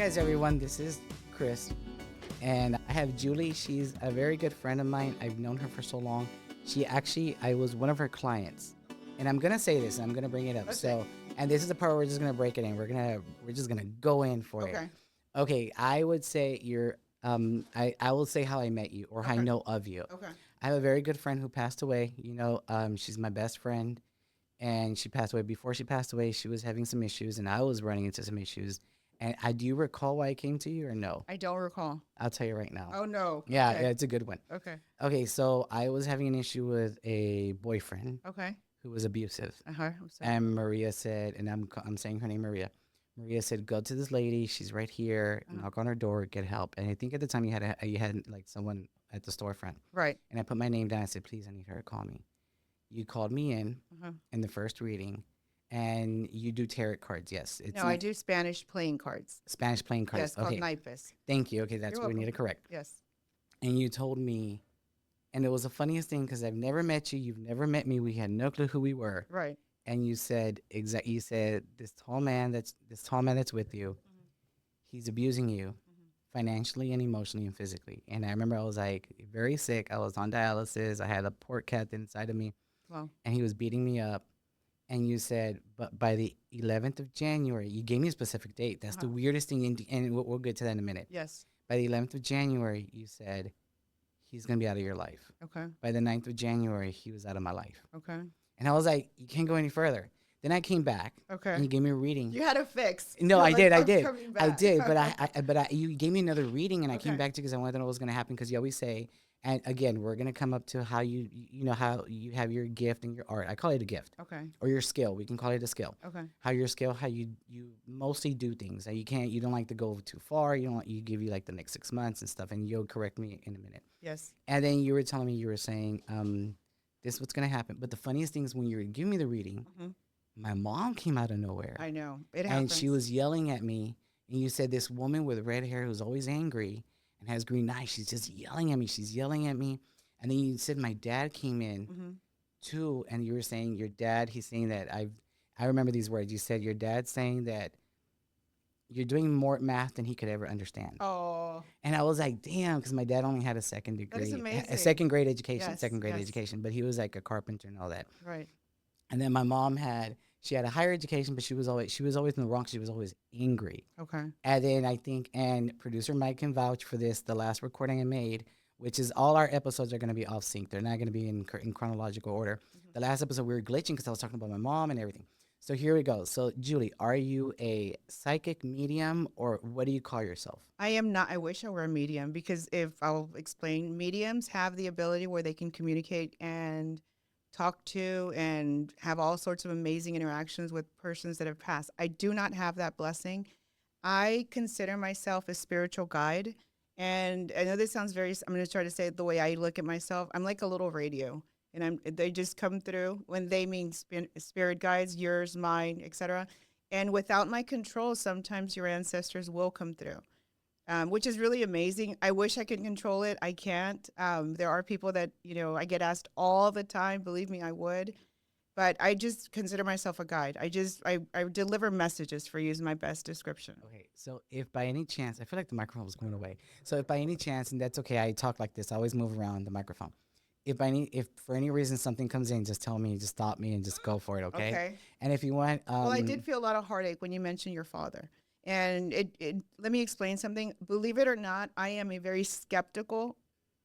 guys, everyone. This is Cris, and I have Julie. She's a very good friend of mine. I've known her for so long. I was one of her clients, and I'm gonna say this. I'm gonna bring it up. Okay. And this is the part where we're just gonna break it in. We're just gonna go in for it. Okay. Okay, I would say you're. I will say how I met you or how I Okay. know of you. Okay. I have a very good friend who passed away. She's my best friend, and she passed away. Before she passed away, she was having some issues, and I was running into some issues. And I do you recall why I came to you or no? I don't recall. I'll tell you right now. Oh no. Yeah, Okay. it's a good one. Okay. Okay, so I was having an issue with a boyfriend Okay. who was abusive, I'm sorry. and Maria said, and I'm saying her name Maria. Maria said, "Go to this lady. She's right here. Uh-huh. Knock on her door. Get help." And I think at the time you had like someone at the storefront, Right. and I put my name down. I said, "Please, I need her to call me." You called me Uh-huh. in the first reading, and you do tarot cards. Yes, it's No, I do Spanish playing cards. Spanish playing cards. Yes, called Okay, naipes. thank you. Okay, that's You're what we need welcome. to correct. Yes. And you told me, and it was the funniest thing because I've never met you. You've never met me. We had no clue who we were. Right. And you said You said this tall man that's with you. Mm-hmm. He's abusing you Mm-hmm. financially and emotionally and physically. And I remember I was like very sick. I was on dialysis. I had a port cath inside of me, Well. and he was beating me up. And you said, but by the 11th of January, you gave me a specific date. That's the Uh-huh. weirdest thing. And we'll get to that in a minute. Yes. By the 11th of January, you said, he's going to be out of your life. Okay. By the 9th of January, he was out of my life. Okay. And I was like, you can't go any further. Then I came back Okay. and you gave me a reading. You had a fix. No, You're I like, did, I I'm did, coming I back. did. You gave me another reading, and I came Okay. back to because I wanted to know what was going to happen. Because you always say, and again, we're going to come up to how you know how you have your gift and your art. I call it a gift Okay. or your skill. We can call it a skill. Okay. How your skill, how you mostly do things. That you don't like to go too far. You give you like the next 6 months and stuff. And you'll correct me in a minute. Yes. And then you were telling me, you were saying, this is what's going to happen. But the funniest thing is when you were giving me the reading, Hmm. my mom came out of nowhere I know. It and happens. she was yelling at me. And you said this woman with red hair who's always angry and has green eyes, she's just yelling at me. She's yelling at me. And then you said my dad came in Hmm. too, and you were saying your dad. He's saying that I remember these words. You said your dad's saying that you're doing more math than he could ever understand. Oh, And I was like, damn, because my dad only had a that is a amazing. second grade education, Yes. second grade Yes. education, but he was like a carpenter and all that. Right. And then my mom she had a higher education, but she was always in the wrong. She was always angry. Okay. And then I think, and producer Mike can vouch for this, the last recording I made, which is all our episodes are going to be off sync. They're not going to be in chronological order. Mhm. The last episode we were glitching because I was talking about my mom and everything. So here we go. So Julie, are you a psychic medium or what do you call yourself? I am not. I wish I were a medium because if I'll explain, mediums have the ability where they can communicate and talk to and have all sorts of amazing interactions with persons that have passed. I do not have that blessing. I consider myself a spiritual guide. And I know this sounds I'm going to try to say it the way I look at myself. I'm like a little radio. And they just come through when they mean spirit guides, yours, mine, etc. And without my control, sometimes your ancestors will come through, which is really amazing. I wish I could control it. I can't. There are people that, I get asked all the time. Believe me, I would. But I just consider myself a guide. I deliver messages for you is my best description. Okay, so if by any chance, I feel like the microphone was going away. So if by any chance, and that's okay, I talk like this, I always move around the microphone. If for any reason something comes in, just tell me, just stop me, and just go for it, okay? Okay. And if you want, Well, I did feel a lot of heartache when you mentioned your father. And let me explain something. Believe it or not, I am a very skeptical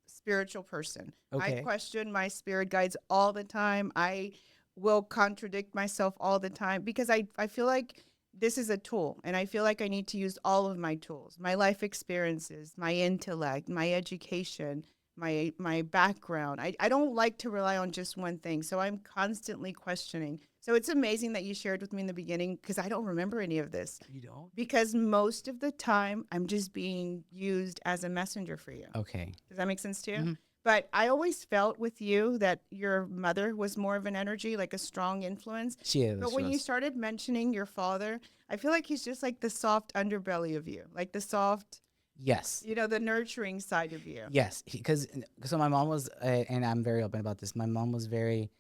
spiritual person. I okay, question my spirit guides all the time. I will contradict myself all the time because I feel like this is a tool and I feel like I need to use all of my tools, my life experiences, my intellect, my education, my background. I don't like to rely on just one thing. So I'm constantly questioning. So it's amazing that you shared with me in the beginning because I don't remember any of this. you don't? Because most of the time I'm just being used as a messenger for you. Okay. Does that make sense to you? Hmm. But I always felt with you that your mother was more of an energy, like a strong influence. She is. But She when you was. started mentioning your father, I feel like he's just like the soft underbelly of you, like the soft, Yes. the nurturing side of you. Yes. Because so my mom was, and I'm very open about this. My mom was very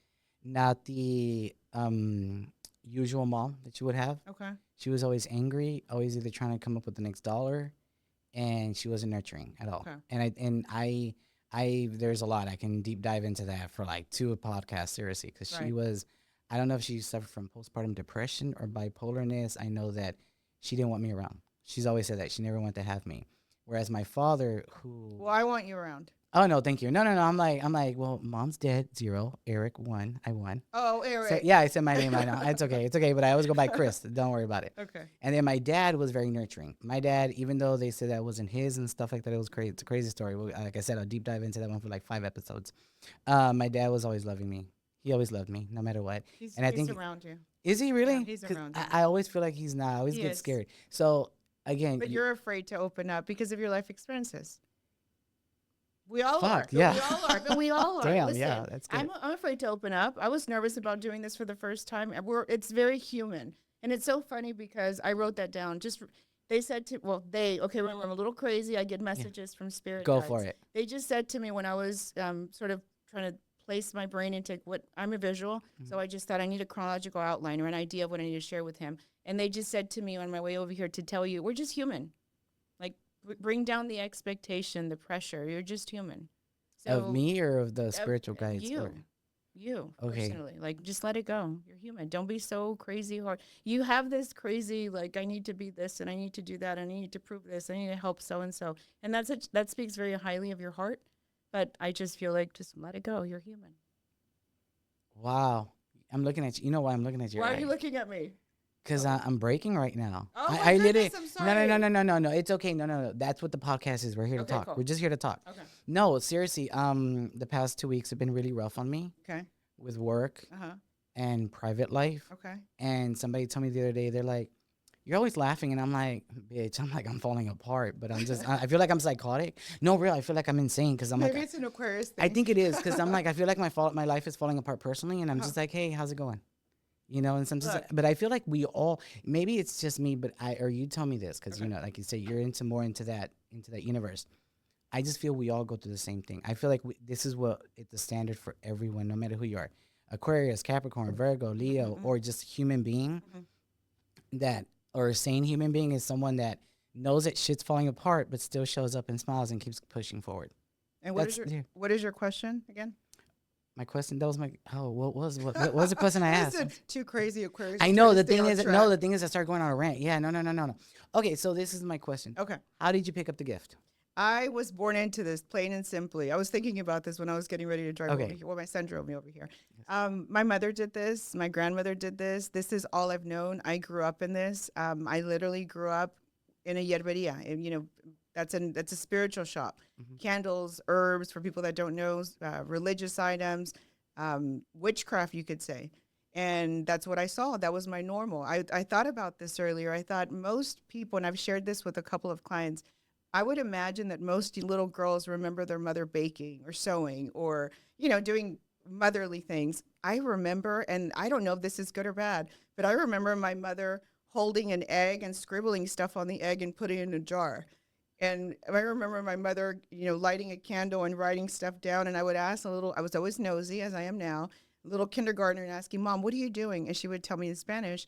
not the usual mom that you would have. Okay. She was always angry, always either trying to come up with the next dollar, and she wasn't nurturing at all. Okay. And I there's a lot I can deep dive into that for like two podcasts seriously because she Right. was. I don't know if she suffered from postpartum depression or bipolarness. I know that she didn't want me around. She's always said that she never wanted to have me. Whereas my father, who Well, I want you around. oh no, thank you. No, no, no. I'm like, well, mom's dead. 0. Eric 1. I won. Oh, So Eric. yeah, I said my name. I know it's okay. It's okay. But I always go by Chris. Don't worry about it. Okay. And then my dad was very nurturing. My dad, even though they said that wasn't his and stuff like that, it was crazy. It's a crazy story. Like I said, I'll deep dive into that one for like 5 episodes. My dad was always loving me. He always loved me, no matter what. He's And I he's think around you. is he Yeah, really? he's 'Cause around I you. always feel like he's not. I always He get is. scared. So again, But you're afraid to open up because of your life experiences. We all are. fuck yeah. We all are. But we all are. Damn, Listen, yeah, that's good. I'm afraid to open up. I was nervous about doing this for the first time. And it's very human. And it's so funny because I wrote that down. They said to, okay, remember, I'm a little crazy. I get messages from spirit Go guides. for it. They just said to me when I was sort of trying to place my brain into what I'm a visual. So I just thought I need a chronological outline or an idea of what I need to share with him. And they just said to me on my way over here to tell you, we're just human. Like, bring down the expectation, the pressure. You're just human. Of me or of the spiritual guides? You Okay. personally, like, just let it go. You're human. Don't be so crazy hard. You have this crazy, like, I need to be this and I need to do that and I need to prove this. I need to help so and so, and that speaks very highly of your heart. But I just feel like just let it go. You're human. Wow. I'm looking at you. You know why I'm looking at your Why are eyes? you looking at me? Because I'm breaking right now. Oh my I literally. goodness, I'm No, no, no, sorry. no, no, no, no. It's okay. No, no, no. That's what the podcast is. We're here to Okay, talk. cool. We're just here to talk. Okay. No, seriously. The past 2 weeks have been really rough on me Okay. with work Uh-huh. and private life. Okay. And somebody told me the other day, they're like, "You're always laughing," and I'm like, "Bitch, I'm like I'm falling apart." But I'm just, I feel like I'm psychotic. No, real. I feel like I'm insane because I'm Maybe like, it's an Aquarius thing. I think it is because I'm like, I feel like my life is falling apart personally, and I'm Uh-huh. just like, "Hey, how's it going?" You know, and sometimes, Look. but I feel like we all, maybe it's just me, but or you tell me this because Okay. you know, like you say, you're into that universe. I just feel we all go through the same thing. I feel like this is what it's the standard for everyone, no matter who you are, Aquarius, Capricorn, Virgo, Leo, Mhm. or just human being. Mhm. That or a sane human being is someone that knows that shit's falling apart, but still shows up and smiles and keeps pushing forward. And That's what is your question again? my question. That was my what was the question I asked? Listen, two crazy Aquarius. I are know trying to the stay thing on is track. no, the thing is I started going on a rant. Yeah, no. Okay, so this is my question. Okay. How did you pick up the gift? I was born into this, plain and simply. I was thinking about this when I was getting ready to drive Okay. over here. Well, my son drove me over here. My mother did this. My grandmother did this. This is all I've known. I grew up in this. I literally grew up in a Yerberia. And, that's a spiritual shop. Mhm. Candles, herbs, for people that don't know, religious items, witchcraft, you could say. And that's what I saw. That was my normal. I thought about this earlier. I thought most people, and I've shared this with a couple of clients, I would imagine that most little girls remember their mother baking or sewing or, doing motherly things. I remember, and I don't know if this is good or bad, but I remember my mother holding an egg and scribbling stuff on the egg and putting it in a jar. And I remember my mother, lighting a candle and writing stuff down. And I would ask I was always nosy, as I am now, little kindergartner, and asking, Mom, what are you doing? And she would tell me in Spanish,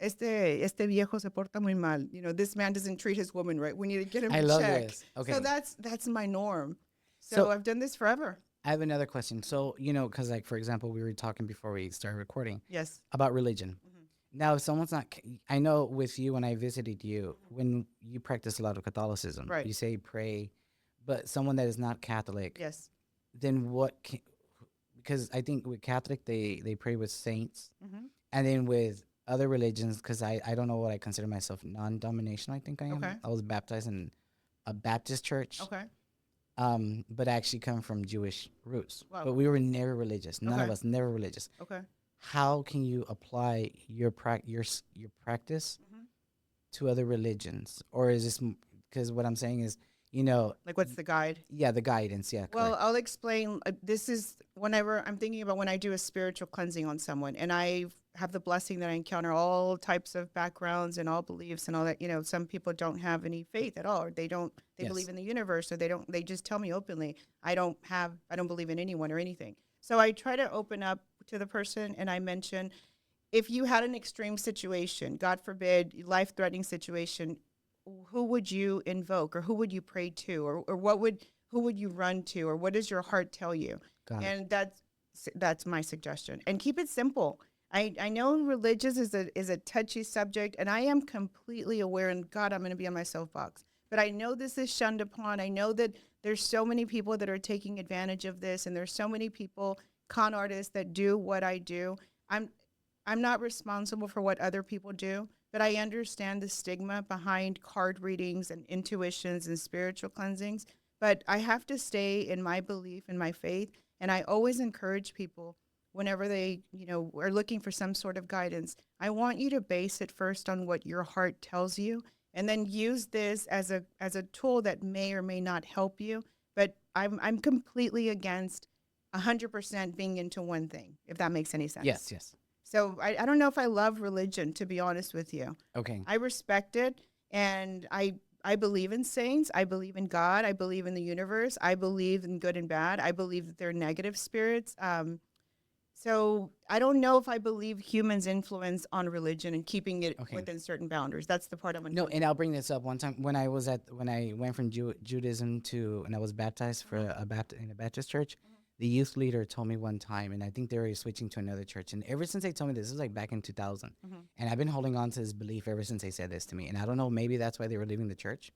este viejo se porta muy mal. This man doesn't treat his woman right. We need to get him I in love check. this. Okay. So that's my norm. So, So- I've done this forever. I have another question. So, because like for example, we were talking before we started recording Yes. about religion. Mhm. Now, if someone's not, I know with you when I visited you, when you practice a lot of Catholicism, Right. you say pray, but someone that is not Catholic, Yes. then because I think with Catholic, they pray with saints. Mm-hmm. And then with other religions, because I don't know what I consider myself, non-dominational, I think I am. Okay. I was baptized in a Baptist church, Okay. but I actually come from Jewish roots. Wow. But we were never religious. None of Okay. us, never religious. Okay. How can you apply your practice Mhm. to other religions? Or is this, because what I'm saying is, Like, what's the guide? yeah, the guidance, yeah, Well, correct. I'll explain. This is whenever I'm thinking about when I do a spiritual cleansing on someone, and I have the blessing that I encounter all types of backgrounds and all beliefs and all that. Some people don't have any faith at all, or they Yes. believe in the universe, or they just tell me openly, I don't believe in anyone or anything. So I try to open up to the person, and I mention, if you had an extreme situation, God forbid, life-threatening situation, who would you invoke, or who would you pray to, or who would you run to, or what does your heart tell you? Got it. And that's my suggestion. And keep it simple. I know religious is a touchy subject, and I am completely aware, and God, I'm going to be on my soapbox. But I know this is shunned upon. I know that there's so many people that are taking advantage of this, and there's so many people, con artists, that do what I do. I'm I'm not responsible for what other people do, but I understand the stigma behind card readings and intuitions and spiritual cleansings. But I have to stay in my belief and my faith. And I always encourage people whenever they, are looking for some sort of guidance. I want you to base it first on what your heart tells you, and then use this as a tool that may or may not help you. But I'm completely against 100% being into one thing, if that makes any sense. Yes, yes. So I don't know if I love religion, to be honest with you. Okay. I respect it, and I believe in saints. I believe in God. I believe in the universe. I believe in good and bad. I believe that they're negative spirits. So I don't know if I believe humans' influence on religion and keeping it Okay. within certain boundaries. That's the part I'm No, and I'll bring this up. One time when I went from Judaism and I was baptized for in a Baptist church, the youth leader told me one time, and I think they were switching to another church. And ever since they told me this was like back in 2000, and I've been holding on to this belief ever since they said this to me. And I don't know, maybe that's why they were leaving the church,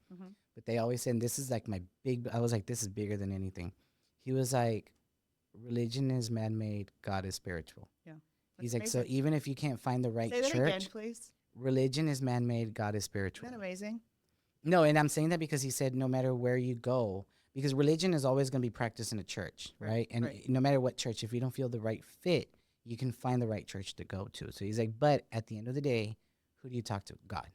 but they always said, and this is like my big. I was like, this is bigger than anything. He was like, religion is man-made, God is spiritual. Yeah. He's That's like, so amazing. even if you can't find the right Say that again, church, please. religion is man-made, God is Isn't spiritual. that amazing? No, and I'm saying that because he said no matter where you go, because religion is always going to be practiced in a church, right? And right. no matter what church, if you don't feel the right fit, you can find the right church to go to. So he's like, but at the end of the day, who do you talk to? God.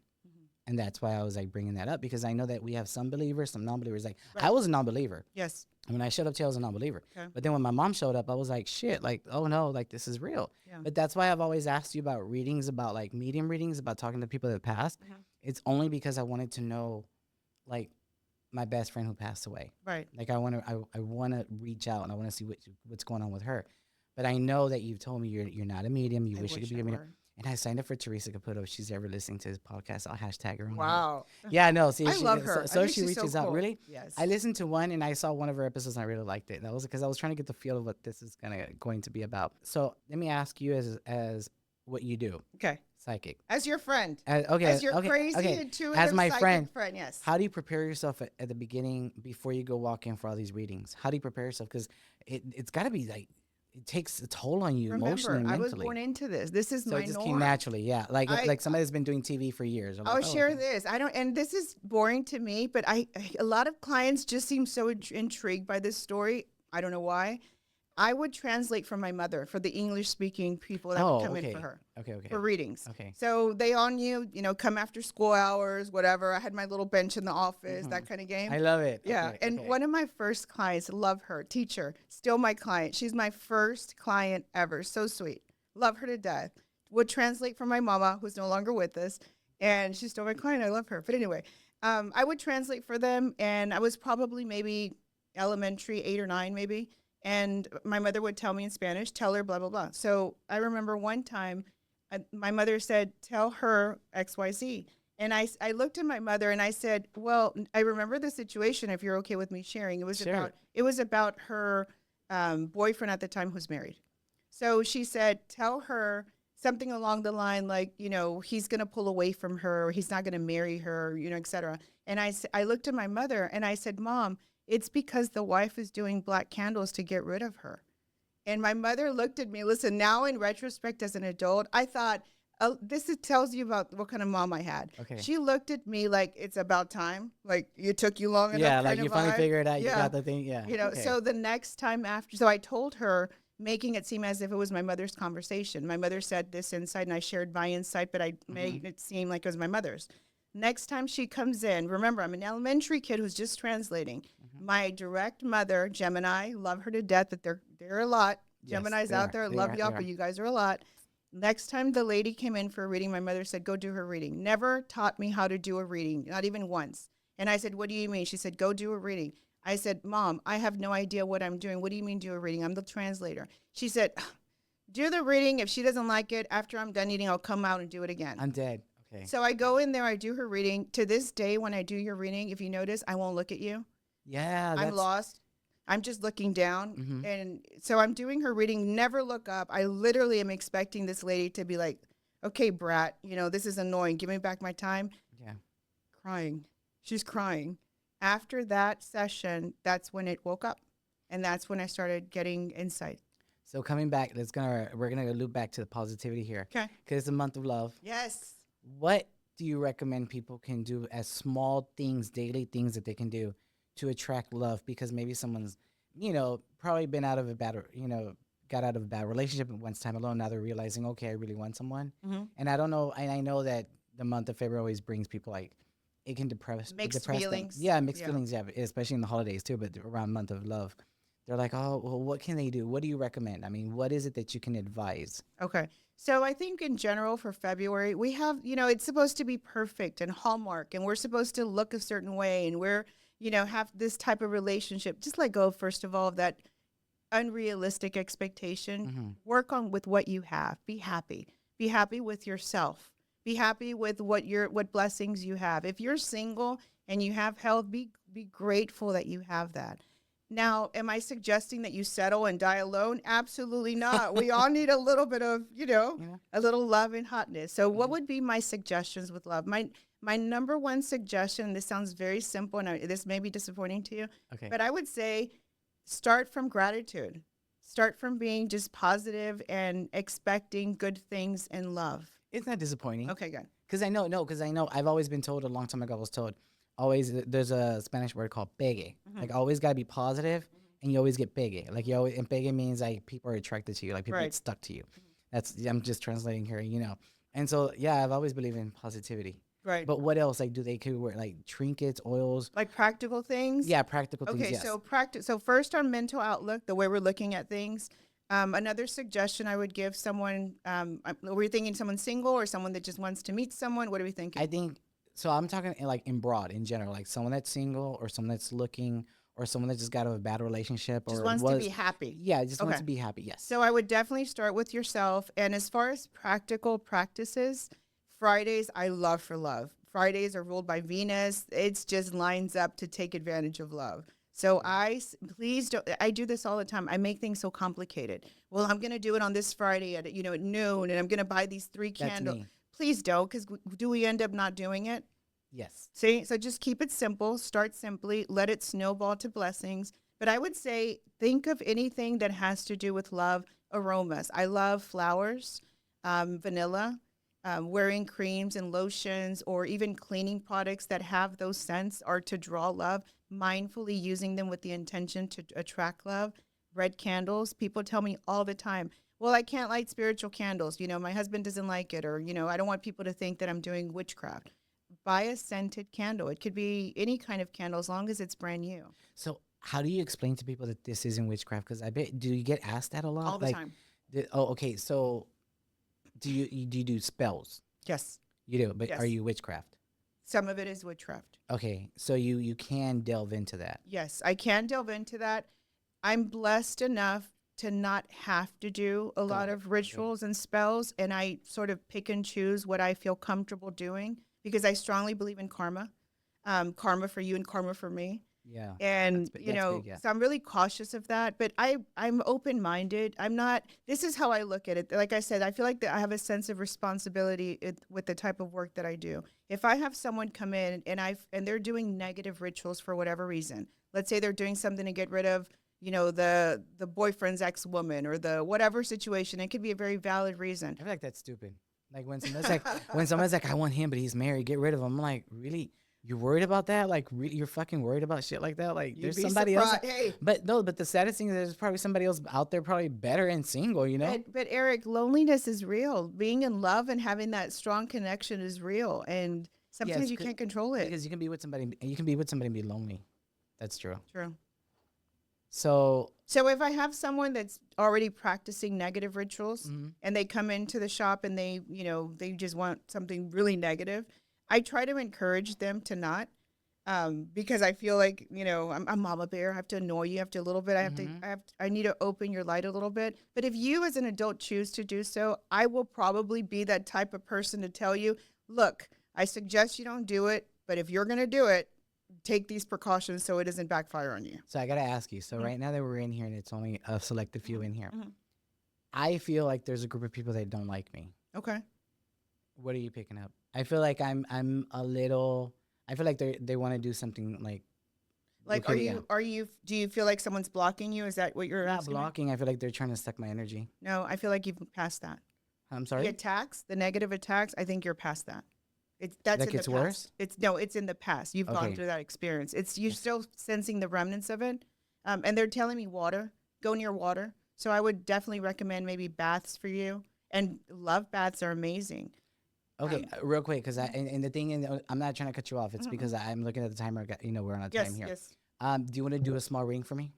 And that's why I was like bringing that up, because I know that we have some believers, some non-believers. Like Right. I was a non-believer. Yes. When I showed up to you, I was a non-believer. Okay. But then when my mom showed up, I was like, shit, like, oh no, like this is real. Yeah. But that's why I've always asked you about readings, about like medium readings, about talking to people that passed. It's only because I wanted to know, like, my best friend who passed away. Right. Like I want to reach out and I want to see what's going on with her. But I know that you've told me you're not a medium. You I wish you could be I a medium. were. And I signed up for Teresa Caputo. If she's ever listening to this podcast, I'll hashtag her on. Wow. Yeah, no. See, I love her. So I think she she's so reaches out. cool. Really? Yes. I listened to one and I saw one of her episodes and I really liked it. That was because I was trying to get the feel of what this is going to be about. So let me ask you as what you do. Okay. Psychic. As your friend. Okay. As your okay, crazy okay. intuitive As my psychic friend. yes. How do you prepare yourself at the beginning before you go walk in for all these readings? How do you prepare yourself? Because it's got to be like, it takes a toll on you emotionally and I mentally. was born into this. This is so my it just norm. came naturally, yeah. Like somebody that's been doing TV for years. I'm I'll like, oh, share okay. this. And this is boring to me, but a lot of clients just seem so intrigued by this story. I don't know why. I would translate for my mother, for the English speaking people that would come in for her. Okay. For readings. Okay. So they on you, come after school hours, whatever. I had my little bench in the office, that kind of game. I love it. Yeah. Okay, and okay. one of my first clients, love her, teacher, still my client. She's my first client ever. So sweet. Love her to death. Would translate for my mama, who's no longer with us. And she's still my client. I love her. But anyway, I would translate for them. And I was probably maybe elementary, 8 or 9 maybe. And my mother would tell me in Spanish, tell her blah, blah, blah. So I remember one time my mother said, tell her XYZ. And I looked at my mother and I said, well, I remember the situation, if you're okay with me sharing. It was about her boyfriend at the time who's married. So she said, tell her something along the line like, he's going to pull away from her, or he's not going to marry her, et cetera. And I looked at my mother and I said, Mom, it's because the wife is doing black candles to get rid of her. And my mother looked at me. Listen, now in retrospect as an adult, I thought, tells you about what kind of mom I had. Okay. She looked at me like it's about time. Like it took you long enough. Yeah, like you finally figured it out. You got the thing. Yeah. Okay. So the next time after, so I told her, making it seem as if it was my mother's conversation. My mother said this insight and I shared my insight, but I made it seem like it was my mother's. Next time she comes in, remember, I'm an elementary kid who's just translating. My direct mother, Gemini, love her to death, but they're a lot. Yes, Gemini's they out are. there. They Love are. y'all, They but are. you guys are a lot. Next time the lady came in for a reading, my mother said, go do her reading. Never taught me how to do a reading, not even once. And I said, what do you mean? She said, go do a reading. I said, Mom, I have no idea what I'm doing. What do you mean do a reading? I'm the translator. She said, do the reading. If she doesn't like it, after I'm done eating, I'll come out and do it again. I'm dead. Okay. So I go in there, I do her reading. To this day, when I do your reading, if you notice, I won't look at you. Yeah, I'm that's. lost. I'm just looking down. Hmm. And so I'm doing her reading, never look up. I literally am expecting this lady to be like, okay, brat, this is annoying. Give me back my time. Yeah. Crying. She's crying. After that session, that's when it woke up. And that's when I started getting insight. So coming back, we're gonna loop back to the positivity here Okay. because it's a month of love. Yes. What do you recommend people can do as small things, daily things that they can do to attract love? Because maybe someone's, probably been out of a bad, got out of a bad relationship at once time alone. Now they're realizing, okay, I really want someone. Mm-hmm. And I don't know, and I know that the month of February always brings people like, it can Mixed depress them. feelings. Yeah, mixed Yeah. feelings. Yeah, especially in the holidays too. But around month of love, they're like, oh, well, what can they do? What do you recommend? I mean, what is it that you can advise? Okay. So I think in general for February, we have, it's supposed to be perfect and hallmark, and we're supposed to look a certain way, and we're, have this type of relationship. Just let go, first of all, of that unrealistic expectation. Hmm. Work on with what you have. Be happy. Be happy with yourself. Be happy with what blessings you have. If you're single and you have health, be grateful that you have that. Now, am I suggesting that you settle and die alone? Absolutely not. We all need a little bit of, Yeah. a little love and hotness. So what Hmm. would be my suggestions with love? My number one suggestion, and this sounds very simple, and this may be disappointing to you, Okay. but I would say start from gratitude. Start from being just positive and expecting good things in love. It's not disappointing. Okay, good. Because I know I've always been told a long time ago, I was told always there's a Spanish word called pegue. Mm-hmm. Like always gotta be positive and you always get pegue. Like you always, and pegue means like people are attracted to you, like people Right. get stuck to you. That's, I'm just translating here. And so yeah, I've always believed in positivity. Right. But what else? Like do they could wear like trinkets, oils? Like practical things. Yeah, practical things, Okay, yes. so practice. So first, our mental outlook, the way we're looking at things. Another suggestion I would give someone: were you thinking someone single or someone that just wants to meet someone? What are we thinking? I think so. I'm talking like in broad, in general, like someone that's single or someone that's looking or someone that just got out of a bad relationship Just or wants to be happy. yeah, just wants Okay. to be happy. Yes. So I would definitely start with yourself. And as far as practical practices, Fridays I love for love. Fridays are ruled by Venus. It's just lines up to take advantage of love. So please don't. I do this all the time. I make things so complicated. Well, I'm going to do it on this Friday at noon, and I'm going to buy these 3 That's candles. me. Please don't, because do we end up not doing it? Yes. See, so just keep it simple. Start simply. Let it snowball to blessings. But I would say think of anything that has to do with love. Aromas. I love flowers, vanilla, wearing creams and lotions, or even cleaning products that have those scents are to draw love. Mindfully using them with the intention to attract love. Red candles. People tell me all the time, well, I can't light spiritual candles. My husband doesn't like it, or, I don't want people to think that I'm doing witchcraft. Buy a scented candle. It could be any kind of candle as long as it's brand new. So how do you explain to people that this isn't witchcraft? Because I bet, do you get asked that a lot? All the Like, time. Okay. So do you do spells? Yes. You do, but are Yes. you witchcraft? Some of it is witchcraft. Okay, so you can delve into that. Yes, I can delve into that. I'm blessed enough to not have to do a lot Got it. of rituals and spells, and I sort of pick and choose what I feel comfortable doing because I strongly believe in karma, karma for you and karma for me. Yeah. And That's big, yeah. so I'm really cautious of that, but I'm open-minded. I'm not, this is how I look at it. Like I said, I feel like that I have a sense of responsibility with the type of work that I do. If I have someone come in and they're doing negative rituals for whatever reason, let's say they're doing something to get rid of the boyfriend's ex-woman or the whatever situation, it could be a very valid reason. I feel like that's stupid. Like when someone's like, I want him, but he's married, get rid of him. I'm like, really? You're worried about that? Like, you're fucking worried about shit like that? Like, You'd there's be somebody else. surprised. Hey. But no, but the saddest thing is there's probably somebody else out there, probably better and single. But Eric, loneliness is real. Being in love and having that strong connection is real, and sometimes you can't control it. Because you can be with somebody, and be lonely. That's true. True. So So if I have someone that's already practicing negative rituals mhm. and they come into the shop and they just want something really negative, I try to encourage them to not. Because I feel like, I'm mama bear. I have to annoy you. I have to a little bit. Hmm. I need to open your light a little bit. But if you as an adult choose to do so, I will probably be that type of person to tell you, look, I suggest you don't do it. But if you're going to do it, take these precautions so it doesn't backfire on you. So I gotta ask you. So Mhm, right now that we're in here and it's only a selected few mhm, in here, mhm. I feel like there's a group of people that don't like me. Okay. What are you picking up? I feel like I'm a little. I feel like they want to do something like Like, yeah. do you feel like someone's blocking you? Is that what you're Not asking me? blocking. I feel like they're trying to suck my energy. No, I feel like you've passed that. I'm The sorry. attacks, the negative attacks, I think you're past that. That's Like in the it's worse. past. It's in the past. You've gone Okay. through that experience. You're Yes. still sensing the remnants of it. And they're telling me water, go near water. So I would definitely recommend maybe baths for you. And love baths are amazing. Okay. Um, Real quick, because mhm, and the thing, I'm not trying to cut you off. It's mhm, because mhm. I'm looking at the timer. We're on a time Yes, here. yes. Do you want to do a small reading for me?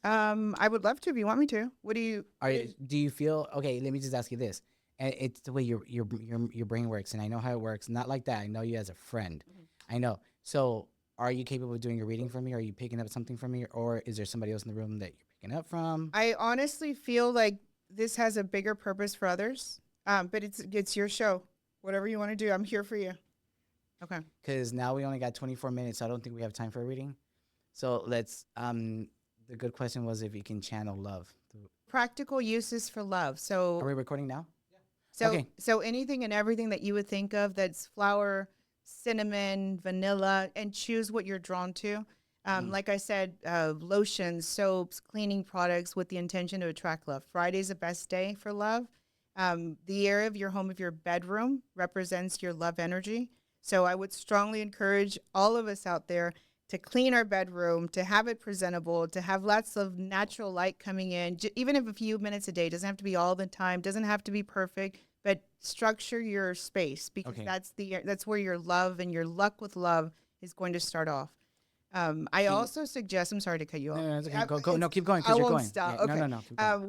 I would love to if you want me to. What do you? Are do you feel okay? Let me just ask you this. And it's the way your brain works, and I know how it works. Not like that. I know you as a friend. Mhm. I know. So, are you capable of doing a reading for me? Are you picking up something from me, or is there somebody else in the room that you're picking up from? I honestly feel like this has a bigger purpose for others. But it's your show. Whatever you want to do, I'm here for you. Okay. Because now we only got 24 minutes. So I don't think we have time for a reading. So let's. The good question was if you can channel love. Practical uses for love. Are we recording now? So Okay. so anything and everything that you would think of that's flour, cinnamon, vanilla, and choose what you're drawn to. Mm. Like I said, lotions, soaps, cleaning products with the intention to attract love. Friday's the best day for love. The area of your home, of your bedroom, represents your love energy. So I would strongly encourage all of us out there to clean our bedroom, to have it presentable, to have lots of natural light coming in, even if a few minutes a day. Doesn't have to be all the time, doesn't have to be perfect, but structure your space because Okay. that's where your love and your luck with love is going to start off. I Can also suggest. I'm sorry to cut you no, off. no, it's okay. Go, go. It's, No, keep going I because you're won't going. Yeah. stop. No, Okay. no, no. Keep going.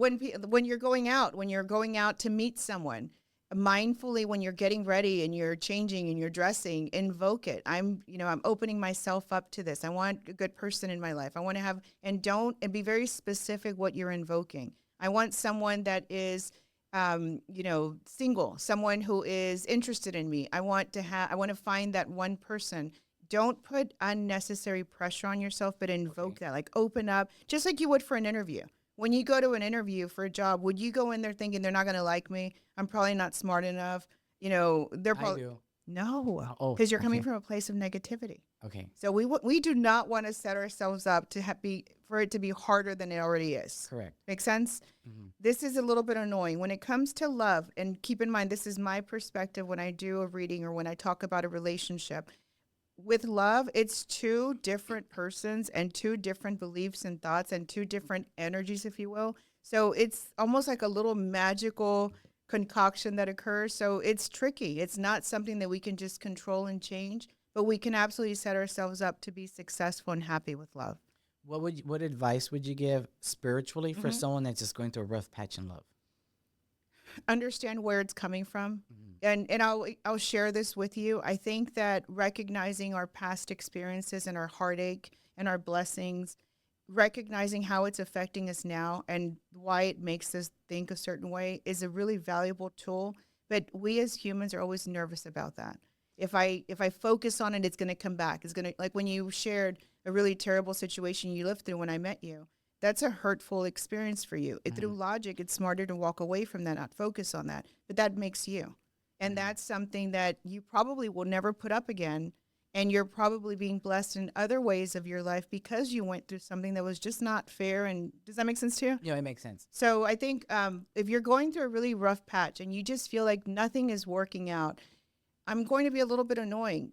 When you're going out to meet someone, mindfully when you're getting ready and you're changing and you're dressing, invoke it. I'm opening myself up to this. I want a good person in my life. I want to have and be very specific what you're invoking. I want someone that is single, someone who is interested in me. I want to find that one person. Don't put unnecessary pressure on yourself, but Okay. invoke that. Like open up, just like you would for an interview. When you go to an interview for a job, would you go in there thinking they're not going to like me? I'm probably not smart enough. They're I probably do. no, Oh, because you're coming okay. from a place of negativity. Okay. So we do not want to set ourselves up to be for it to be harder than it already is. Correct. Make sense? Hmm. This is a little bit annoying when it comes to love. And keep in mind, this is my perspective when I do a reading or when I talk about a relationship. With love, it's two different persons and two different beliefs and thoughts and two different energies, if you will. So it's almost like a little magical concoction that occurs. So it's tricky. It's not something that we can just control and change, but we can absolutely set ourselves up to be successful and happy with love. What advice would you give spiritually for Mhm. someone that's just going through a rough patch in love? Understand where it's coming from. Hmm. And I'll share this with you. I think that recognizing our past experiences and our heartache and our blessings, recognizing how it's affecting us now and why it makes us think a certain way is a really valuable tool. But we as humans are always nervous about that. If I focus on it, it's going to come back. It's going to, like when you shared a really terrible situation you lived through when I met you. That's a hurtful experience for you. Through Hmm. logic, it's smarter to walk away from that, not focus on that. But that makes you. And Hmm. that's something that you probably will never put up again. And you're probably being blessed in other ways of your life because you went through something that was just not fair. And does that make sense to you? Yeah, it makes sense. So I think if you're going through a really rough patch and you just feel like nothing is working out, I'm going to be a little bit annoying.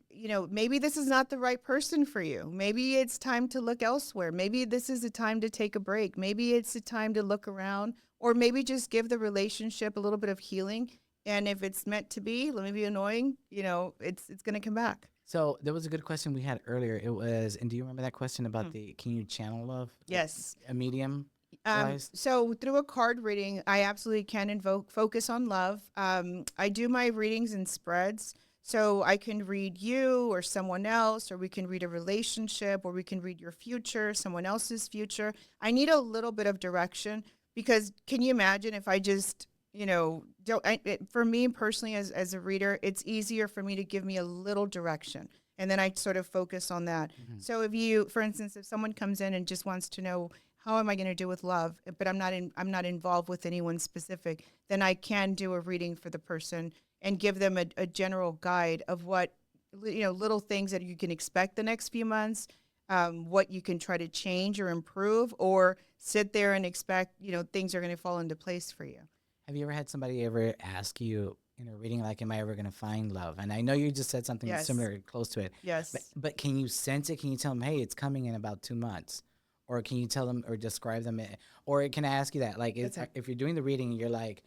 Maybe this is not the right person for you. Maybe it's time to look elsewhere. Maybe this is a time to take a break. Maybe it's a time to look around, or maybe just give the relationship a little bit of healing. And if it's meant to be, let me be annoying. It's going to come back. So there was a good question we had earlier. It was, and do you remember that question about Mhm. the can you channel love, Yes. a medium wise? So through a card reading, I absolutely can invoke focus on love. I do my readings in spreads. So I can read you or someone else, or we can read a relationship, or we can read your future, someone else's future. I need a little bit of direction because can you imagine if I just, don't, for me personally, as a reader, it's easier for me to give me a little direction. And then I sort of focus on that. Mhm. So if you, for instance, if someone comes in and just wants to know, how am I going to do with love? But I'm not involved with anyone specific. Then I can do a reading for the person and give them a general guide of what, little things that you can expect the next few months, what you can try to change or improve, or sit there and expect, things are going to fall into place for you. Have you ever had somebody ever ask you in a reading, like, am I ever going to find love? And I know you just said something Yes. similar, close to it, Yes. but can you sense it? Can you tell them, hey, it's coming in about 2 months? Or can you tell them or describe them? Or can I ask you that? Like, That's it. if you're doing the reading and you're like,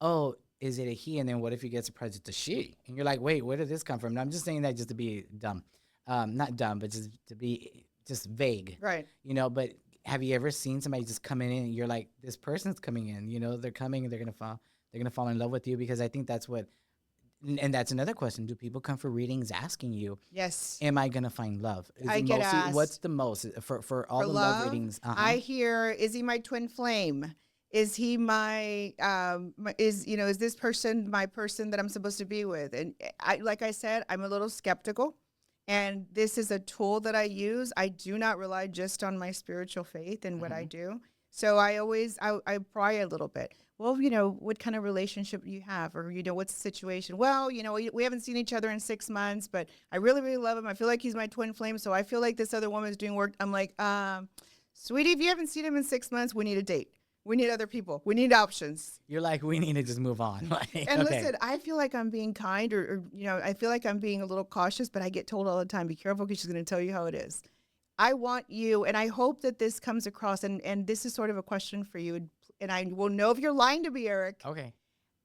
oh, is it a he? And then what if you get surprised it's a she? And you're like, wait, where did this come from? And I'm just saying that just to be dumb. Not dumb, but just to be just vague, Right. but have you ever seen somebody just come in and you're like, this person's coming in, they're coming and they're gonna fall in love with you? Because I think that's what, and that's another question. Do people come for readings asking you, Yes. am I gonna find love? Is I it get mostly, what's asked the most for all for the love love. readings? I hear, is he my twin flame? Is he is this person my person that I'm supposed to be with? And like I said, I'm a little skeptical. And this is a tool that I use. I do not rely just on my spiritual faith and what I Hmm. do. So I pry a little bit. Well, what kind of relationship do you have? Or, what's the situation? Well, we haven't seen each other in 6 months, but I really, really love him. I feel like he's my twin flame. So I feel like this other woman is doing work. I'm like, sweetie, if you haven't seen him in 6 months, we need a date. We need other people. We need options. You're like, we need to just move on. Like, And okay. listen, I feel like I'm being kind, or I feel like I'm being a little cautious, but I get told all the time, be careful because she's going to tell you how it is. I want you, and I hope that this comes across, and this is sort of a question for you, and I will know if you're lying to me, Eric. Okay.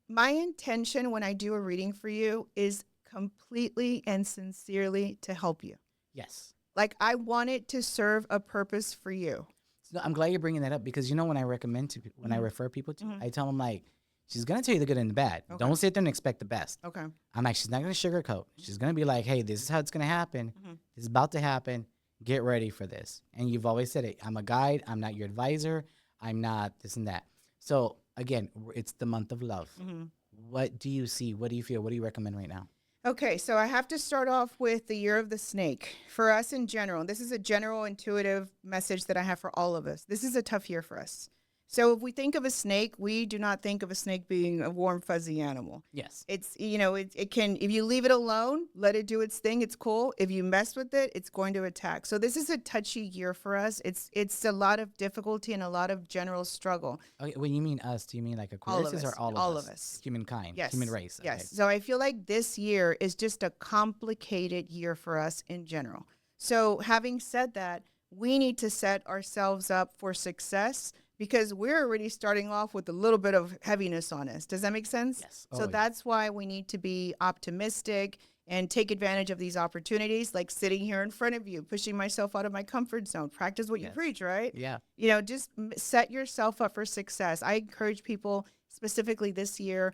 My intention when I do a reading for you is completely and sincerely to help you. Yes. Like, I want it to serve a purpose for you. So I'm glad you're bringing that up because when I recommend when I Mhm. refer people to, Mhm. I tell them, like, she's gonna tell you the good and the bad. Okay. Don't sit there and expect the best. Okay. I'm like, she's not gonna sugarcoat. She's gonna be like, hey, this is how it's gonna happen. Mhm. This is about to happen. Get ready for this. And you've always said it. I'm a guide. I'm not your advisor. I'm not this and that. So again, it's the month of love. Mhm. What do you see? What do you feel? What do you recommend right now? Okay, so I have to start off with the year of the snake. For us in general, and this is a general intuitive message that I have for all of us. This is a tough year for us. So if we think of a snake, we do not think of a snake being a warm, fuzzy animal. Yes. It's, it can, if you leave it alone, let it do its thing, it's cool. If you mess with it, it's going to attack. So this is a touchy year for us. It's a lot of difficulty and a lot of general struggle. Okay. When you mean us, do you mean like All of Aquarius or us. all of All us? of us. Humankind, Yes. human race. Okay. Yes. So I feel like this year is just a complicated year for us in general. So having said that, we need to set ourselves up for success because we're already starting off with a little bit of heaviness on us. Does that make sense? Yes. So Oh, that's why we need to be optimistic and take advantage of these opportunities, like sitting here in front of you, pushing myself out of my comfort zone. Practice what you yes. preach, right? Yeah. Just set yourself up for success. I encourage people specifically this year,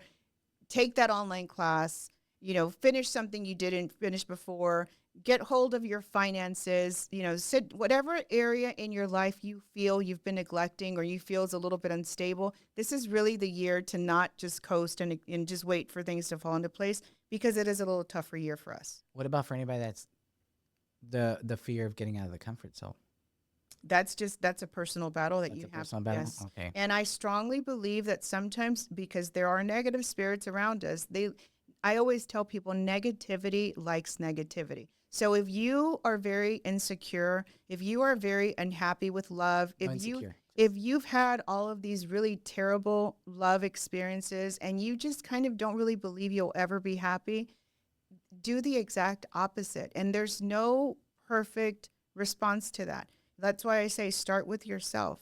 take that online class, finish something you didn't finish before, get hold of your finances, sit whatever area in your life you feel you've been neglecting or you feel is a little bit unstable. This is really the year to not just coast and just wait for things to fall into place because it is a little tougher year for us. What about for anybody that's the fear of getting out of the comfort zone? That's a personal battle that That's you a have. personal battle. Yes. Okay. And I strongly believe that sometimes because there are negative spirits around us, I always tell people negativity likes negativity. So if you are very insecure, if you are very unhappy with love, Oh, insecure. if you've had all of these really terrible love experiences and you just kind of don't really believe you'll ever be happy, do the exact opposite. And there's no perfect response to that. That's why I say start with yourself.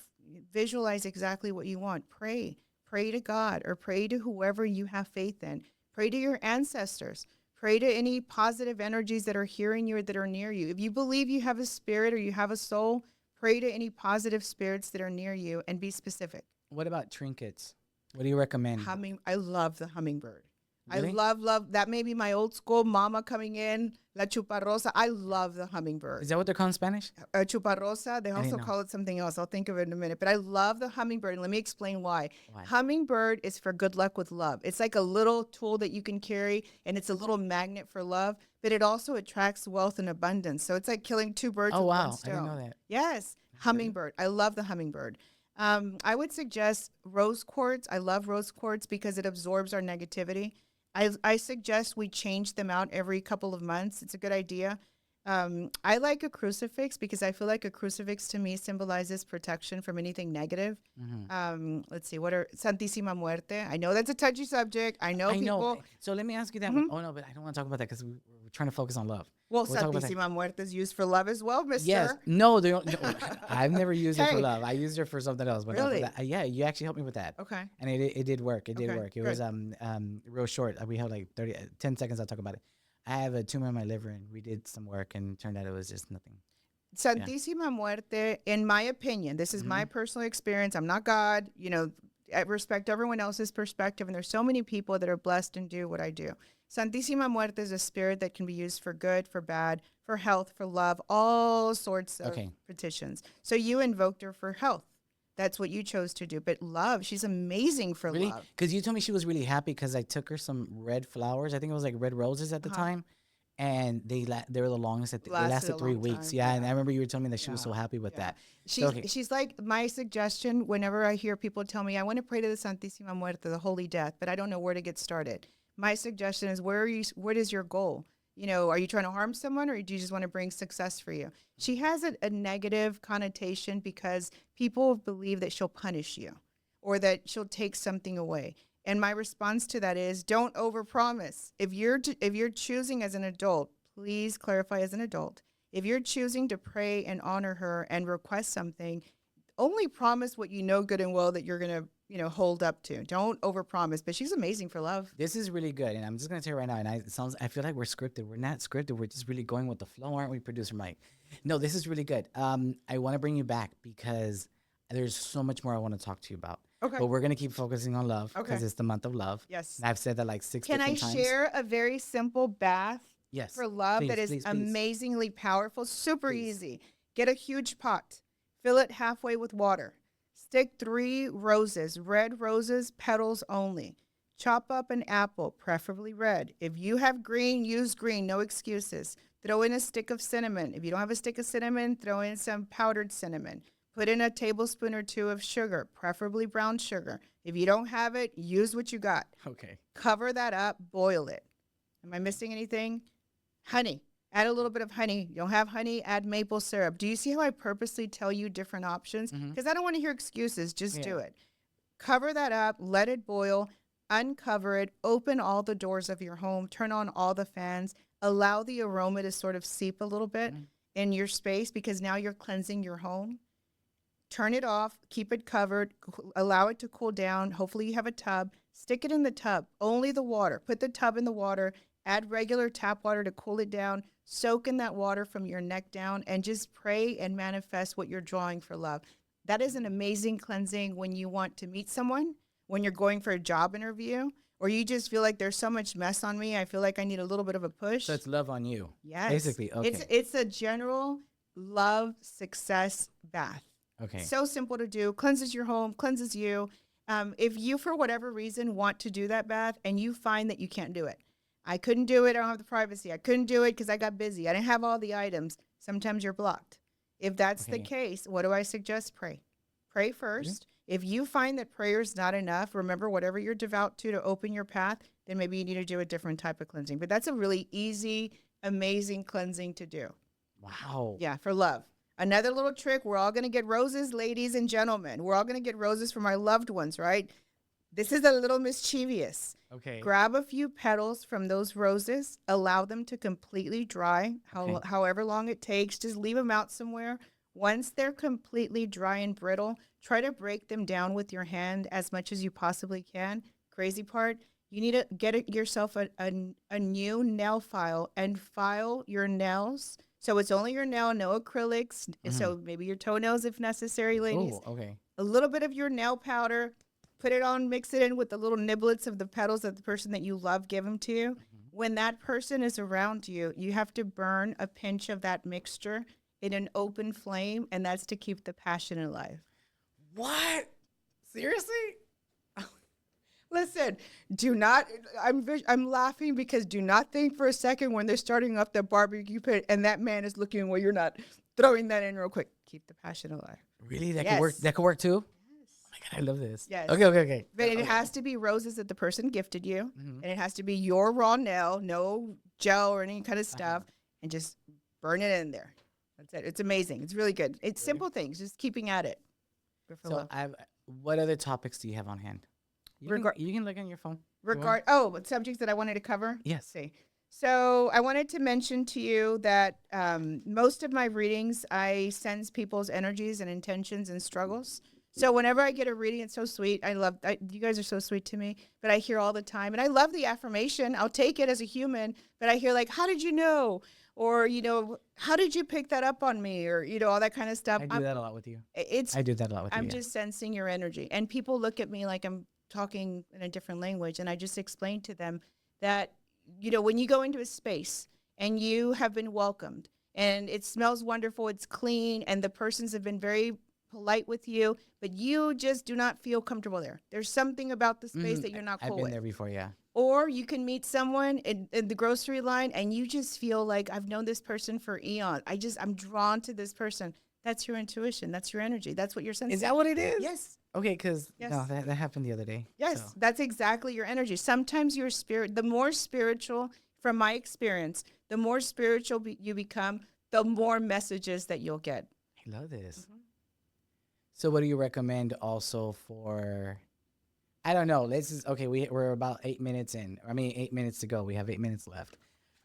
Visualize exactly what you want. Pray. Pray to God or pray to whoever you have faith in. Pray to your ancestors. Pray to any positive energies that are hearing you or that are near you. If you believe you have a spirit or you have a soul, pray to any positive spirits that are near you and be specific. What about trinkets? What do you recommend? I love the hummingbird. I Really? love that. May be my old school mama coming in. La chuparrosa. I love the hummingbird. Is that what they're called in Spanish? Chuparrosa. They I didn't also know. call it something else. I'll think of it in a minute. But I love the hummingbird. And let me explain why. Why? Hummingbird is for good luck with love. It's like a little tool that you can carry, and it's a little magnet for love, but it also attracts wealth and abundance. So it's like killing two birds Oh with one wow, I didn't know stone. that. Yes, hummingbird. I love the hummingbird. I would suggest rose quartz. I love rose quartz because it absorbs our negativity. I suggest we change them out every couple of months. It's a good idea. I like a crucifix because I feel like a crucifix to me symbolizes protection from anything negative. Hmm. Let's see, what are Santísima Muerte? I know that's a touchy subject. I know I know. people. So let me ask you that one. Mhm. Oh no, but I don't want to talk about that because we're trying to focus on love. Well, We'll talk about that. Santísima Muerte is used for love as well, Yes. mister. No, they don't. No, I've never used it for Hey, love. I used it for something else. But no, for really? that, yeah, you actually helped me with that, Okay. and it did work. It did Okay. work. It was Good. real short. We had like 10 seconds. I'll talk about it. I have a tumor in my liver, and we did some work, and turned out it was just nothing. Yeah. Santísima Muerte, in my opinion, this is Hmm. my personal experience. I'm not God. I respect everyone else's perspective, and there's so many people that are blessed and do what I do. Santísima Muerte is a spirit that can be used for good, for bad, for health, for love, all sorts of Okay. petitions. So you invoked her for health. That's what you chose to do. But love, she's amazing for Really? love. Because you told me she was really happy because I took her some red flowers. I think it was like red roses at the Uh-huh. time, and they were the longest. They Lasted a lasted three long weeks. time. Yeah, and I Yeah. remember you were telling me that she was so Yeah. happy with Yeah. that. So okay. She's like my suggestion whenever I hear people tell me I want to pray to the Santísima Muerte, the Holy Death, but I don't know where to get started. My suggestion is what is your goal? Are you trying to harm someone or do you just want to bring success for you? She has a negative connotation because people believe that she'll punish you or that she'll take something away. And my response to that is don't overpromise. If you're choosing as an adult, please clarify as an adult. If you're choosing to pray and honor her and request something, only promise what you know good and well that you're going to, hold up to. Don't overpromise, but she's amazing for love. This is really good, and I'm just gonna tell you right now. And I feel like we're scripted. We're not scripted. We're just really going with the flow, aren't we, producer Mike? No, this is really good. I want to bring you back because there's so much more I want to talk to you about. Okay. But we're gonna keep focusing on love because Okay. it's the month of love. Yes. And I've said that like six Can I different times. share a very simple bath Yes. for love Please, that is please, please. amazingly powerful? Super Please. easy. Get a huge pot, fill it halfway with water. Stick 3 roses, red roses, petals only. Chop up an apple, preferably red. If you have green, use green, no excuses. Throw in a stick of cinnamon. If you don't have a stick of cinnamon, throw in some powdered cinnamon. Put in a tablespoon or 2 of sugar, preferably brown sugar. If you don't have it, use what you got. Okay. Cover that up, boil it. Am I missing anything? Honey. Add a little bit of honey. You don't have honey, add maple syrup. Do you see how I purposely tell you different options? Because I don't want to hear excuses. Just do it. Cover that up, let it boil, uncover it, open all the doors of your home, turn on all the fans, allow the aroma to sort of seep a little bit in your space because now you're cleansing your home. Turn it off, keep it covered, allow it to cool down. Hopefully you have a tub. Stick it in the tub, only the water. Put the tub in the water, add regular tap water to cool it down, soak in that water from your neck down, and just pray and manifest what you're drawing for love. That is an amazing cleansing when you want to meet someone, when you're going for a job interview, or you just feel like there's so much mess on me. I feel like I need a little bit of a push. So it's love on you. Yes. Basically. Okay. It's a general love success bath. Okay. So simple to do, cleanses your home, cleanses you. If you, for whatever reason, want to do that bath and you find that you can't do it, I couldn't do it, I don't have the privacy, I couldn't do it because I got busy, I didn't have all the items, sometimes you're blocked. If that's the case, what do I suggest? Pray. Pray first. If you find that prayer is not enough, remember whatever you're devout to open your path, then maybe you need to do a different type of cleansing. But that's a really easy, amazing cleansing to do. Wow. Yeah, for love. Another little trick, we're all going to get roses, ladies and gentlemen. We're all going to get roses from our loved ones, right? This is a little mischievous. Okay. Grab a few petals from those roses, allow them to completely dry, however long it takes. Just leave them out somewhere. Once they're completely dry and brittle, try to break them down with your hand as much as you possibly can. Crazy part, you need to yourself a new nail file and file your nails. So it's only your nail, no acrylics. So maybe your toenails if necessary, ladies. Oh, okay. A little bit of your nail powder. put it on, mix it in with the little niblets of the petals that the person that you love give them to you. When that person is around you, you have to burn a pinch of that mixture in an open flame, and that's to keep the passion alive. What? Seriously? Listen, do not. I'm laughing because do not think for a second when they're starting up the barbecue pit and that man is looking where you're not throwing that in real quick. Keep the passion alive. Really? That Yes. could work. That could work too. Yes. Oh my god, I love this. Yes. Okay. But it has to be roses that the person gifted you, Mhm. and it has to be your raw nail, no gel or any kind of stuff, and just burn it in there. That's it. It's amazing. It's really good. It's simple things, just keeping at it. Good for So love. what other topics do you have on hand? You can look on your phone. But subjects that I wanted to cover. Yes. See. So I wanted to mention to you that most of my readings, I sense people's energies and intentions and struggles. So whenever I get a reading, it's so sweet. You guys are so sweet to me, but I hear all the time. And I love the affirmation. I'll take it as a human, but I hear like, how did you know? Or, how did you pick that up on me? Or, all that kind of stuff. I do that a lot with you. It's I do that a lot with you. I'm just sensing your energy. And people look at me like I'm talking in a different language. And I just explain to them that, when you go into a space and you have been welcomed and it smells wonderful, it's clean, and the persons have been very polite with you, but you just do not feel comfortable there. There's something about the space that you're not cool I've been with. there before, yeah. Or you can meet someone in the grocery line and you just feel like I've known this person for eons. I'm drawn to this person. That's your intuition. That's your energy. That's what you're sensing. Is that what it is? Yes. Okay, because Yes. no, that happened the other day. Yes, so. that's exactly your energy. Sometimes your spirit, the more spiritual, from my experience, the more spiritual you become, the more messages that you'll get. I love this. So what do you recommend also for, I don't know, we're about 8 minutes in. 8 minutes to go. We have 8 minutes left.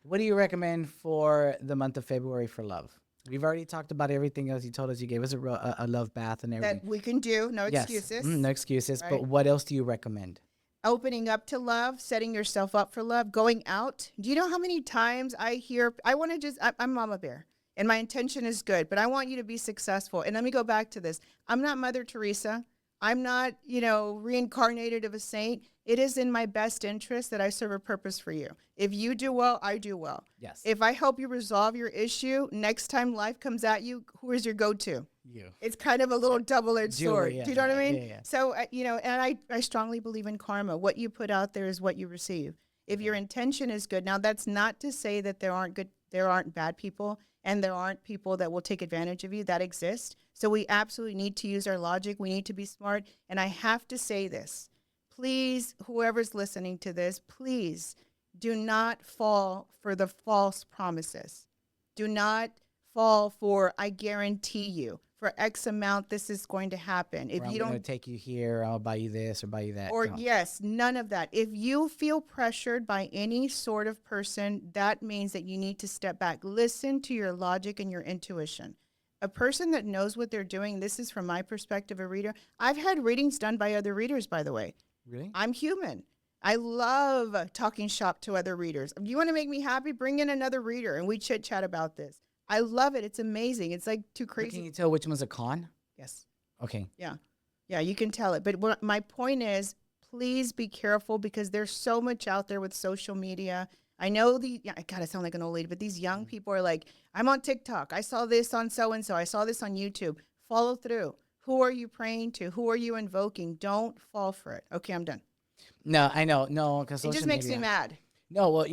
What do you recommend for the month of February for love? We've already talked about everything else. You told us you gave us a love bath and everything. That we can do, no Yes. excuses. No excuses. Right. But what else do you recommend? Opening up to love, setting yourself up for love, going out. Do you know how many times I'm Mama Bear and my intention is good, but I want you to be successful. And let me go back to this. I'm not Mother Teresa. I'm not, reincarnated of a saint. It is in my best interest that I serve a purpose for you. If you do well, I do well. Yes. If I help you resolve your issue, next time life comes at you, who is your go-to? You. It's kind of a little double-edged sword. Yeah, Do you know what I mean? Yeah. So, and I strongly believe in karma. What you put out there is what you receive. If your intention is good, now that's not to say that there aren't bad people and there aren't people that will take advantage of you. That exist. So we absolutely need to use our logic. We need to be smart. And I have to say this. Please, whoever's listening to this, please do not fall for the false promises. Do not fall for, I guarantee you, for X amount, this is going to happen. If you I'm going to take you here, I'll buy you this or buy you that. Or No. yes, none of that. If you feel pressured by any sort of person, that means that you need to step back. Listen to your logic and your intuition. A person that knows what they're doing, this is from my perspective, a reader. I've had readings done by other readers, by the way. Really? I'm human. I love talking shop to other readers. If you want to make me happy, bring in another reader and we chit chat about this. I love it. It's amazing. It's like too But crazy. can you tell which one's a con? Yes. Okay. Yeah, you can tell it. But my point is, please be careful because there's so much out there with social media. I know I gotta sound like an old lady, but these young people are like, I'm on TikTok. I saw this on so-and-so. I saw this on YouTube. Follow through. Who are you praying to? Who are you invoking? Don't fall for it. Okay, I'm done. No, I know. No, because It just makes me mad. No, well,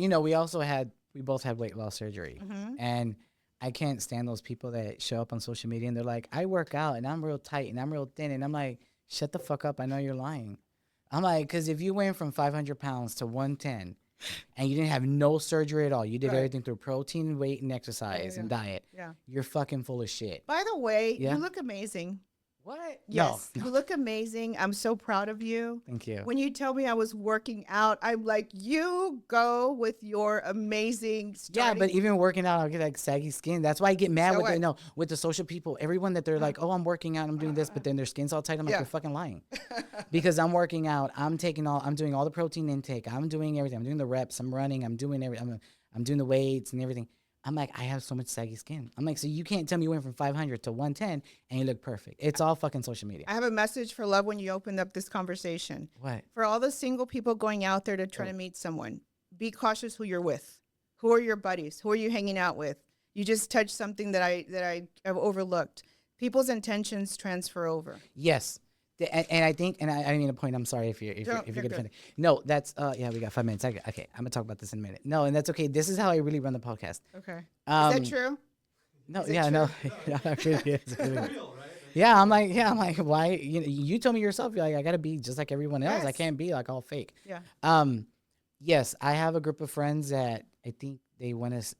we both had weight loss surgery. Mhm. And I can't stand those people that show up on social media and they're like, I work out and I'm real tight and I'm real thin. And I'm like, shut the fuck up. I know you're lying. I'm like, because if you went from 500 pounds to 110 and you didn't have no surgery at all, you did Right. everything through protein, weight, and exercise and diet, Yeah. you're fucking full of shit. By the way, Yeah. you look amazing. What? Yes, No. you look amazing. I'm so proud of you. Thank you. When you tell me I was working out, I'm like, you go with your amazing Yeah, but even working out, I'll get like saggy skin. That's why I get mad So with what? with the social people. Everyone that they're like, oh, I'm working out, I'm doing this, but then their skin's all tight. I'm like, Yeah. you're fucking lying. Because I'm working out, I'm doing all the protein intake, I'm doing everything. I'm doing the reps, I'm running, I'm doing everything. I'm doing the weights and everything. I'm like, I have so much saggy skin. I'm like, so you can't tell me you went from 500 to 110 and you look perfect. It's all fucking social media. I have a message for love when you opened up this conversation. What? For all the single people going out there to try to meet someone, be cautious who you're with. Who are your buddies? Who are you hanging out with? You just touched something that I have overlooked. People's intentions transfer over. Yes. And I think, and I didn't mean to point. I'm sorry if you're gonna offend. No, that's yeah. We got 5 minutes. Okay, I'm gonna talk about this in a minute. No, and that's okay. This is how I really run the podcast. Okay. Is that true? No, Is it yeah, true? no, it really is. It really is. Yeah, I'm like, why? You told me yourself. You're like, I gotta be just like everyone else. I Yes. can't be like all fake. Yeah. Yes, I have a group of friends that I think they want to.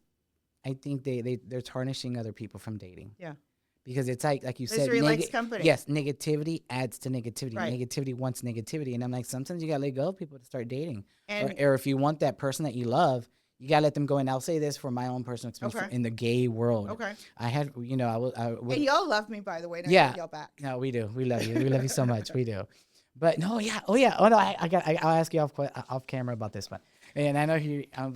I think they're tarnishing other people from dating. Yeah. Because it's like you said, Misery likes company. yes, negativity adds to negativity. Right. Negativity wants negativity, and I'm like, sometimes you gotta let go of people to start dating, And or if you want that person that you love, you gotta let them go. And I'll say this for my own personal experience Okay. in the gay world. okay. I had, I was, And y'all love me, by the way. And Yeah. I love y'all back. no, we do, we love you, we love you so much, we do. But no, yeah, oh no, I'll ask you off camera about this one, and I know you know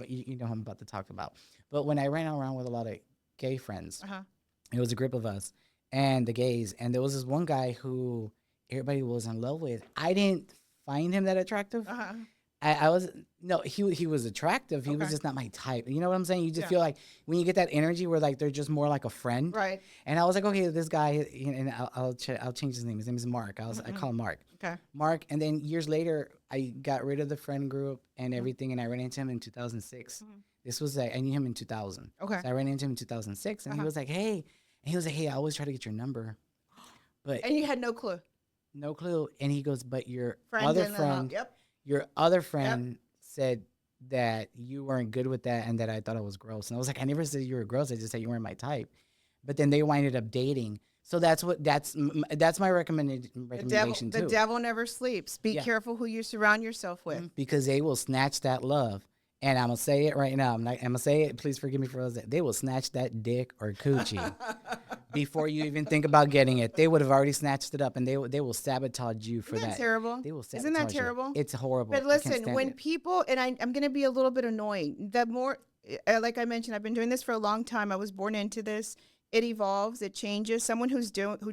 who I'm about to talk about. But when I ran around with a lot of gay friends, Uh-huh. it was a group of us and the gays, and there was this one guy who everybody was in love with. I didn't find him that attractive. Uh-huh. I was no, he was attractive. He was Okay. just not my type. You know what I'm saying? You just Yeah. feel like when you get that energy where like they're just more like a friend. Right. And I was like, okay, this guy, and I'll change his name. His name is Mark. I call him Mark. Okay. Mark. And then years later, I got rid of the friend group and Mm-hmm. everything, and I ran into him in 2006. This was I knew him in 2000. Okay. So I ran into him in 2006, and he Uh-huh. was like, hey, and he was like, hey, I always try to get your number, but And you had no clue. no clue. And he goes, but your Friend other in the- friend, Yep. your other friend said that you weren't good with that and that I thought it was gross. And I was like, I never said you were gross. I just said you weren't my type. But then they winded up dating. So that's my recommendation The too. devil never sleeps. Be Yeah. careful who you surround yourself with. Because they will snatch that love. And I'm gonna say it right now. I'm gonna say it. Please forgive me for those. They will snatch that dick or coochie before you even think about getting it. They would have already snatched it up, and they will sabotage you for Isn't that that. terrible? They will sabotage Isn't that you. terrible? It's horrible. But I can't listen, stand when it. people, and I'm going to be a little bit annoying, the more, like I mentioned, I've been doing this for a long time. I was born into this. It evolves. It changes. Someone who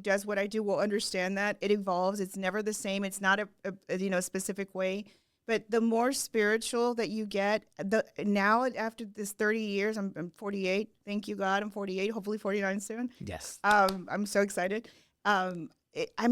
does what I do will understand that it evolves. It's never the same. It's not a specific way. But the more spiritual that you get, now after this 30 years, I'm 48. Thank you, God. I'm 48. Hopefully 49 soon. Yes. I'm so excited. I'm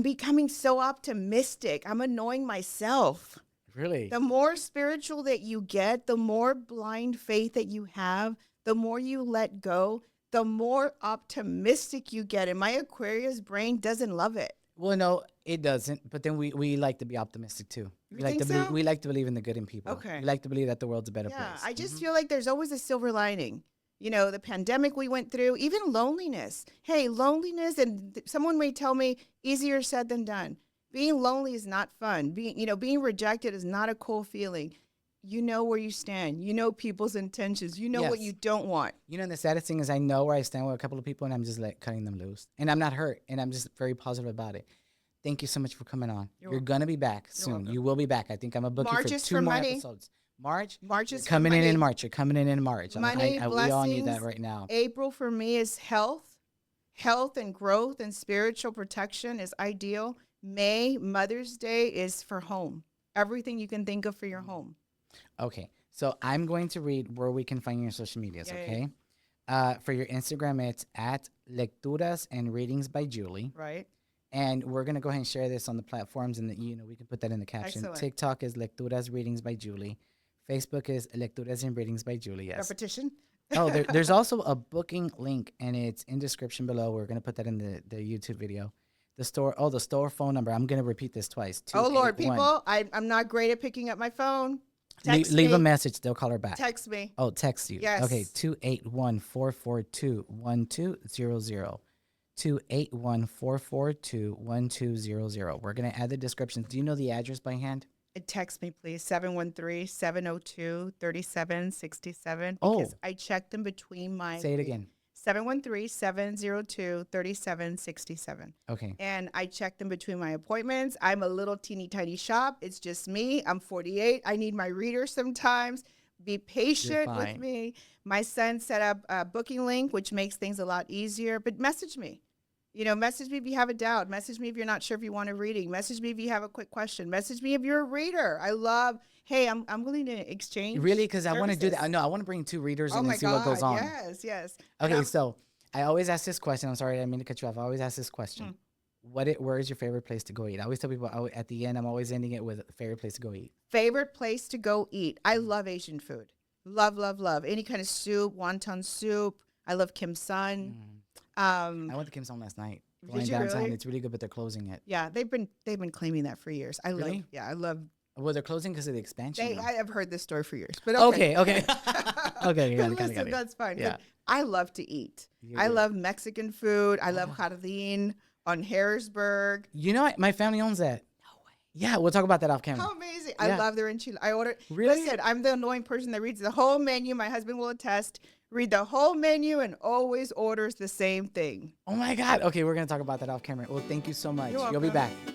becoming so optimistic. I'm annoying myself. Really. The more spiritual that you get, the more blind faith that you have, the more you let go, the more optimistic you get. And my Aquarius brain doesn't love it. Well, no, it doesn't. But then we like to be optimistic too. You think so? We like to believe in the good in people. Okay. We like to believe that the world's a better Yeah, place. I just feel like there's always a silver lining. You know, the pandemic we went through, even loneliness. Hey, loneliness, and someone may tell me easier said than done. Being lonely is not fun. Being rejected is not a cool feeling. You know where you stand. You know people's intentions. You know what Yes. you don't want. You know, and the saddest thing is I know where I stand with a couple of people, and I'm just like cutting them loose, and I'm not hurt, and I'm just very positive about it. Thank you so much for coming on. You're welcome. gonna be back soon. welcome. You will be back. I think I'm gonna book March you is for 2 for more money. episodes. March. March You're is for coming in money. March. You're coming in March. Money, we all need that blessings. right now. April for me is health and growth and spiritual protection is ideal. May, Mother's Day is for home. Everything you can think of for your home. Okay, so I'm going to read where we can find your social medias. Yeah, Okay. For your Instagram, it's at Lecturas and Readings by Julie. Right? And we're gonna go ahead and share this on the platforms, and we can put that in the caption. Excellent. TikTok is Lecturas Readings by Julie. Facebook is Lecturas and Readings by Julie. Yes. Repetition. Oh, there's also a booking link, and it's in description below. We're gonna put that in the YouTube video. The store phone number. I'm gonna repeat this twice. Oh, Lord, 281. people, I'm not great at picking up my phone. Leave, Text leave me. a message. They'll call her back. Text me. Oh, text you. Yes. Okay, 281-442-1200. 281-442-1200. We're going to add the descriptions. Do you know the address by hand? Text me, please. 713-702-3767. Oh. Because I checked them between my... Say it again. 713-702-3767. Okay. And I check them between my appointments. I'm a little teeny tiny shop. It's just me. I'm 48. I need my reader sometimes. Be You're patient with fine. me. My son set up a booking link, which makes things a lot easier. But message me. Message me if you have a doubt. Message me if you're not sure if you want a reading. Message me if you have a quick question. Message me if you're a reader. Hey, I'm willing to Really? exchange Because I want to do that. services. No, I want to bring two readers Oh in and my see what goes God. on. Yes, yes. And Okay, so I always ask this question. I'm sorry, I didn't mean to cut you off. I always ask this question. hmm. Where is your favorite place to go eat? I always tell people at the end, I'm always ending it with favorite place to go eat. Favorite place to go eat. I love Asian food. Love, love, love. Any kind of soup, wonton soup. I love Kim Sun. Mm. I Um, went to Kim Song last night. Going did you downtown, really? it's really good, but they're closing it. Yeah, they've been claiming that for years. Really? I love Well, they're closing because of the expansion. I have heard this story for years. But okay. Okay, okay, okay. Got it, got it, Listen, got it. that's fine. Yeah, But I love to eat. you I do. love Mexican food. I love Oh. jardín on Harrisburg. You know, what? My family owns that. No way. Yeah, we'll talk about that off camera. How amazing. I Yeah. love their enchilada. I ordered. Really? Listen, I'm the annoying person that reads the whole menu. My husband will attest. Read the whole menu and always orders the same thing. Oh my God. Okay, we're gonna talk about that off camera. Well, thank you so much. You're You'll be welcome. back.